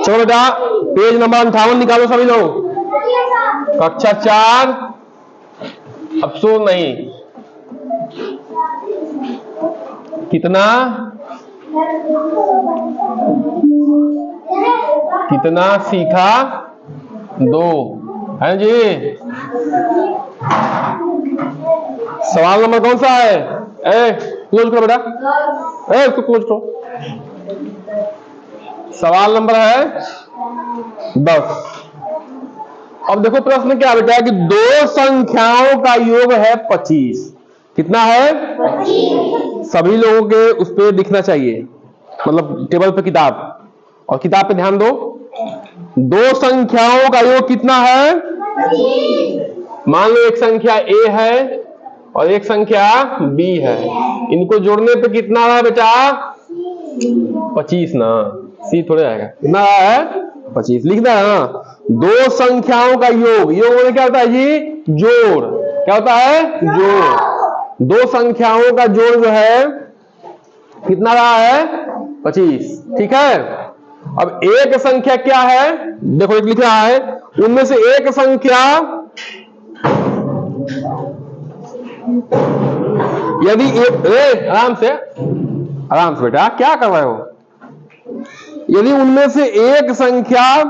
चलो बेटा page number 58 निकालो सभी लोग। कक्षा 4 अफसोस नहीं। कितना कितना सीखा 2 है जी। सवाल नंबर कौन सा है? क्लोज करो बेटा, उसको क्लोज करो। सवाल नंबर है 10। अब देखो प्रश्न क्या बेटा कि दो संख्याओं का योग है 25। कितना है? 25। सभी लोगों के उस पे दिखना चाहिए, मतलब टेबल पे किताब, और किताब पे ध्यान दो। दो संख्याओं का योग कितना है? 25। मान लो एक संख्या a है और एक संख्या b है, इनको जोड़ने पे कितना है बेटा? 25 ना, सी थोड़े आएगा। कितना है? 25 लिखना है ना। दो संख्याओं का योग, योग क्या होता है जी? जोड़। क्या होता है? जोड़। दो संख्याओं का जोड़ जो है कितना रहा है? 25। ठीक है। अब एक संख्या क्या है? देखो एक लिख रहा है, उनमें से एक संख्या यदि एक आराम से बेटा, क्या कर रहे हो? यदि उनमें से एक संख्या,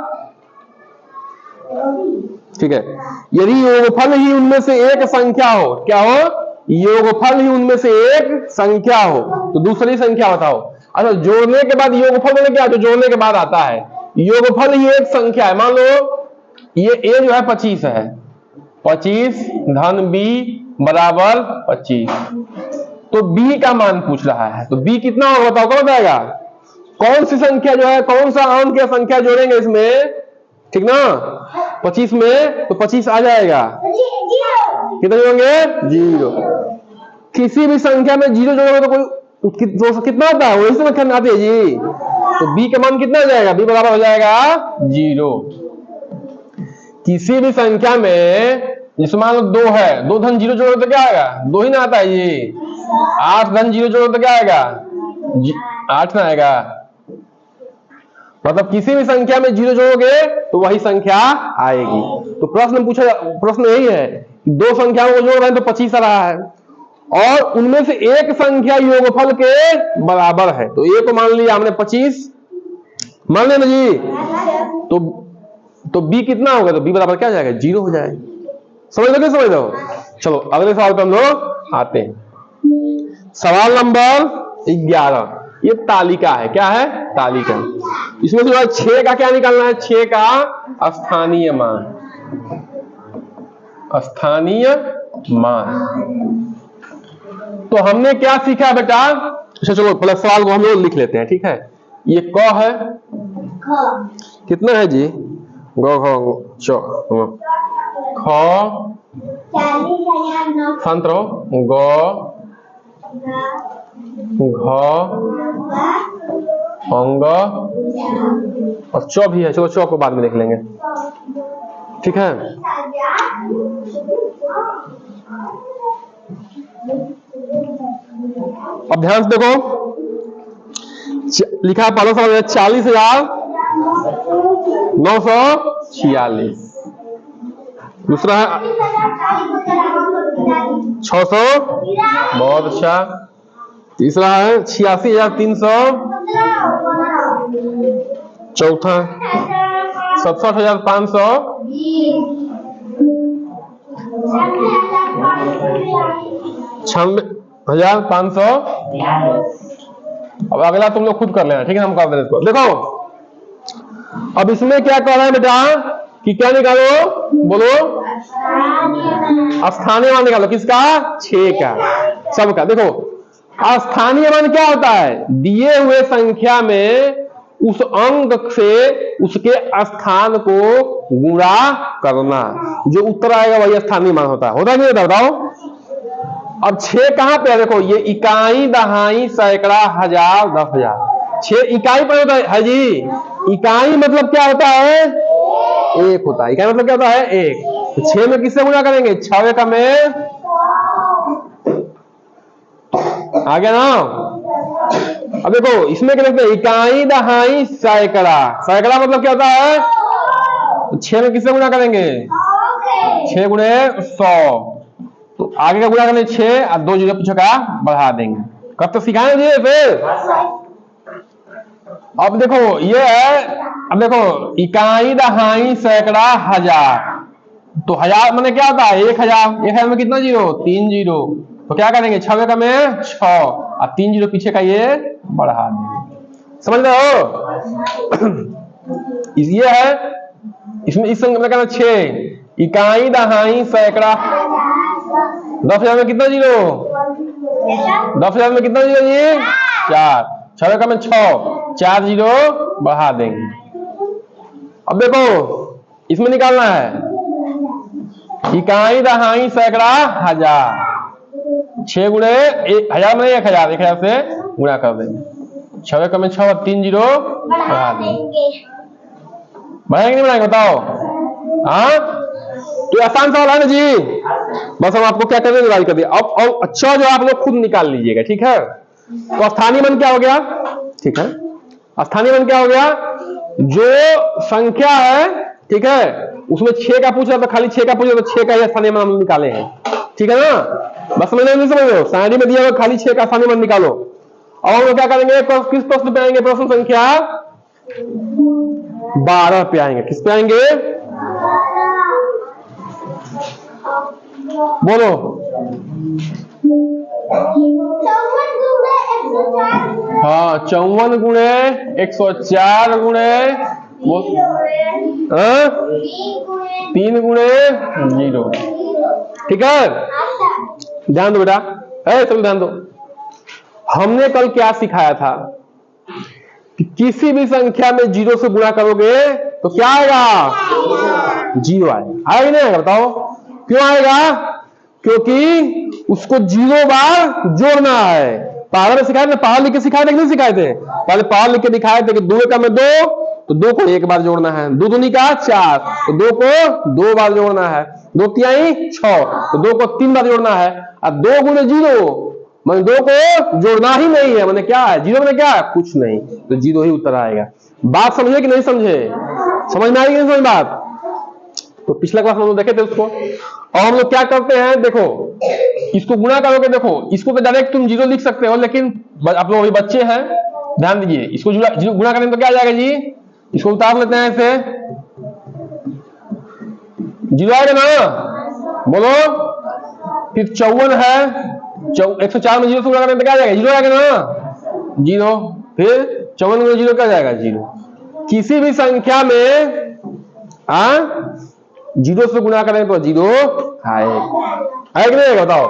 ठीक है, यदि योगफल ही उनमें से एक संख्या हो, क्या हो? योगफल ही उनमें से एक संख्या हो तो दूसरी संख्या बताओ। अच्छा, जोड़ने के बाद योगफल होने क्या? जो जोड़ने के बाद आता है, योगफल ही एक संख्या है। मान लो ये a जो है 25 है, 25 धन b बराबर 25, तो b का मान पूछ रहा है, तो b कितना होगा बताओ? कौन बताएगा? कौन सी संख्या जो है, कौन सा अंक या संख्या जोड़ेंगे इसमें? ठीक ना, 25 में तो 25 आ जाएगा। कितने जोड़ेंगे? 0। किसी भी संख्या में 0 जोड़ोगे तो कोई कितना आता है? वही संख्या में आती है जी। तो b का मान कितना हो जाएगा? b बराबर हो जाएगा 0। किसी भी संख्या में जैसे मान लो 2 है, 2 धन 0 जोड़ो तो क्या आएगा? 2 ही ना आता है जी। 8 धन 0 जोड़ो तो क्या आएगा? 8 ना आएगा। मतलब किसी भी संख्या में 0 जोड़ोगे तो वही संख्या आएगी। तो प्रश्न यही है, दो संख्याओं को जोड़ रहे हैं तो 25 आ रहा है, और उनमें से एक संख्या योगफल के बराबर है। तो a को मान लिया हमने 25, मान लेना जी। तो b कितना होगा? तो b बराबर क्या हो जाएगा? 0 हो जाएगा। समझ लो? क्या समझ लो? चलो अगले सवाल पे हम लोग आते हैं। सवाल नंबर 11, ये तालिका है। क्या है? तालिका। इसमें से 6 का क्या निकालना है? 6 का स्थानीय मान। स्थानीय मान। तो हमने क्या सीखा बेटा? अच्छा चलो पहले सवाल को हम लोग लिख लेते हैं। ठीक है, ये क है, कितना है जी? ग घ च ख शांत रहो, ग घ अंग और च भी है। चलो च को बाद में लिख लेंगे। ठीक है, अब ध्यान से देखो, लिखा है पहला सवाल 40,946। दूसरा है 600, बहुत अच्छा। तीसरा है 86,300, चौथा 67,500, 96,500। अब अगला तुम लोग खुद कर लेना। ठीक है, हम कर देंगे इसको। देखो अब इसमें क्या कर रहे हैं बेटा कि क्या निकालो? बोलो, स्थानीय मान निकालो। किसका? 6 का, सबका। देखो स्थानीय मान क्या होता है? दिए हुए संख्या में उस अंक से उसके स्थान को गुणा करना, जो उत्तर आएगा वही स्थानीय मान होता है। होता नहीं होता? बताओ। अब 6 कहां पे है? देखो ये इकाई, दहाई, सैकड़ा, हजार, 10,000। 6 इकाई पर होता है जी। इकाई मतलब क्या होता है? 1 होता है। इकाई मतलब क्या होता है? 1। तो 6 में किससे गुणा करेंगे? 6 एकम में आ गया ना? अब देखो इसमें क्या लिखते हैं, इकाई दहाई सैकड़ा। सैकड़ा मतलब क्या होता है, तो 6 में किससे गुणा करेंगे, 6 गुणे 100। तो आगे का गुणा करेंगे 6 और 2 जीरो पीछे का बढ़ा देंगे। कब तक सिखाएंगे फिर। अब देखो ये है, अब देखो इकाई दहाई सैकड़ा हजार। तो हजार मैंने क्या होता है 1000। 1000 में कितना जीरो, 3 जीरो। तो क्या करेंगे 6 का में 6 और 3 जीरो पीछे का ये बढ़ा देंगे। समझ रहे हो। ये है, इसमें इस संख्या में कहना 6 इकाई दहाई सैकड़ा। 10,000 में कितना जीरो, 10,000 में कितना जीरो जी 4। 6 का में 6 4 जीरो बढ़ा देंगे। अब देखो इसमें निकालना है इकाई दहाई सैकड़ा हजार। 6 गुणे 1000 में 1000, 1000 से गुणा कर देंगे। 6 का में 6 और 3 जीरो बढ़ा देंगे। बढ़ाएंगे नहीं बढ़ाएंगे बताओ। हाँ तो आसान सवाल है ना जी। बस हम आपको क्या करने डिवाइड कर दिया। अब अच्छा जो आप लोग खुद निकाल लीजिएगा, ठीक है। तो स्थानीय मान क्या हो गया, ठीक है। स्थानीय मान क्या हो गया, जो संख्या है ठीक है उसमें 6 का पूछ रहा तो खाली 6 का पूछ रहा तो 6 का ही स्थानीय मान हम निकाले हैं, ठीक है ना। बस समझ नहीं समझ रहे हो, सारणी में दिया हुआ खाली 6 का स्थानीय मान निकालो। और हम लोग क्या करेंगे, किस प्रश्न पे आएंगे, प्रश्न संख्या 12 पे आएंगे। किस पे आएंगे बोलो। 54 हाँ 54 गुणे 104 गुणे 3 गुणे 0, ठीक है। ध्यान दो बेटा, चलो ध्यान दो। हमने कल क्या सिखाया था कि किसी भी संख्या में 0 से गुणा करोगे तो क्या आएगा, 0 आएगा। आएगा नहीं आएगा बताओ, क्यों आएगा, क्योंकि उसको 0 बार जोड़ना है। पहाड़ में सिखाए थे, पहाड़ लिख के सिखाए थे कि नहीं सिखाए थे, पहले पहाड़ लिख के दिखाए थे कि 2 का में 2 तो 2 को 1 बार जोड़ना है, 2 दूनी का 4 तो 2 को 2 बार जोड़ना है, 2 तिहाई 6 तो 2 को 3 बार जोड़ना है। अब 2 गुणे 0 मैंने 2 को जोड़ना ही नहीं है, मैंने क्या है 0 मैंने क्या है कुछ नहीं, तो 0 ही उत्तर आएगा। बात समझे कि नहीं समझे, समझ में आई कि नहीं समझ बात। तो पिछला क्लास हम लोग देखे थे उसको। और हम लोग क्या करते हैं, देखो इसको गुणा करोगे, देखो इसको तो डायरेक्ट तुम 0 लिख सकते हो, लेकिन आप लोग अभी बच्चे हैं, ध्यान दीजिए। इसको गुणा करेंगे तो क्या आ जाएगा जी, इसको उतार लेते हैं ऐसे, 0 आएगा ना, बोलो। फिर 54 है, 104 में 0 से गुणा करेंगे तो क्या आ जाएगा, 0 आएगा ना, 0। फिर 54 में 0 क्या जाएगा, 0। किसी भी संख्या में 0 से गुणा करें तो 0 आएगा कि नहीं बताओ।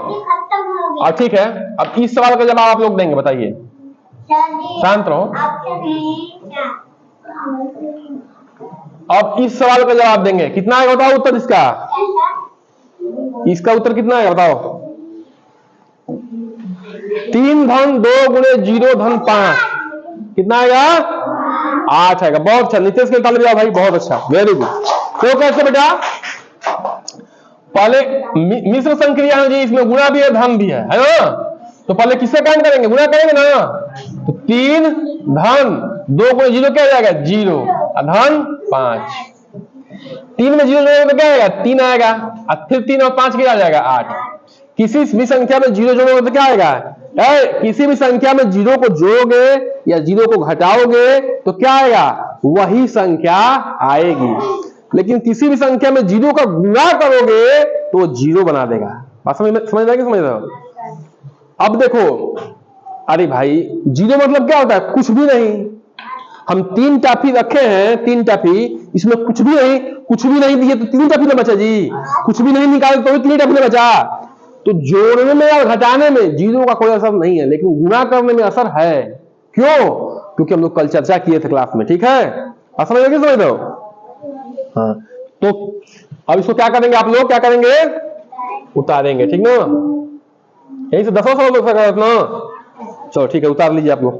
और ठीक है, अब इस सवाल का जवाब आप लोग देंगे, बताइए, शांत रहो। अब इस सवाल का जवाब देंगे, कितना आएगा बताओ उत्तर इसका, इसका उत्तर कितना आएगा बताओ। 3 धन 2 गुणे 0 धन 5 कितना आएगा, 8 आएगा। बहुत अच्छा, नीतीश के ताली बजाओ भाई, बहुत अच्छा, वेरी गुड। तो कैसे बेटा, पहले मिश्र संक्रिया है जी, इसमें गुणा भी है धन भी है ना। तो पहले किससे काम करेंगे, गुणा करेंगे ना। तो 3 धन 2 गुणे 0 क्या जाएगा, 0 धन 5। 3 में 0 जोड़ेंगे तो क्या आएगा, 3 आएगा। और फिर 3 और 5 क्या आ जाएगा, 8। किसी भी संख्या में 0 जोड़ोगे तो क्या आएगा, किसी भी संख्या में 0 को जोड़ोगे या 0 को घटाओगे तो क्या आएगा, वही संख्या आएगी। लेकिन किसी भी संख्या में 0 का गुणा करोगे तो 0 बना देगा। बात समझ रहे कि समझ रहे हो। अब देखो, अरे भाई 0 मतलब क्या होता है, कुछ भी नहीं। हम 3 टॉफी रखे हैं, 3 टॉफी, इसमें कुछ भी नहीं दिए तो 3 टॉफी ना बचा जी, कुछ भी नहीं निकाले तो 3 टॉफी ना बचा। तो जोड़ने में और घटाने में 0 का कोई असर नहीं है, लेकिन गुणा करने में असर है। क्यों, क्योंकि हम लोग कल चर्चा किए थे क्लास में, ठीक है। समझ रहे हो। हाँ, तो अब इसको क्या करेंगे, आप लोग क्या करेंगे, उतारेंगे, ठीक ना। यही से 10 सवाल ना, चलो ठीक है, उतार लीजिए आप लोग।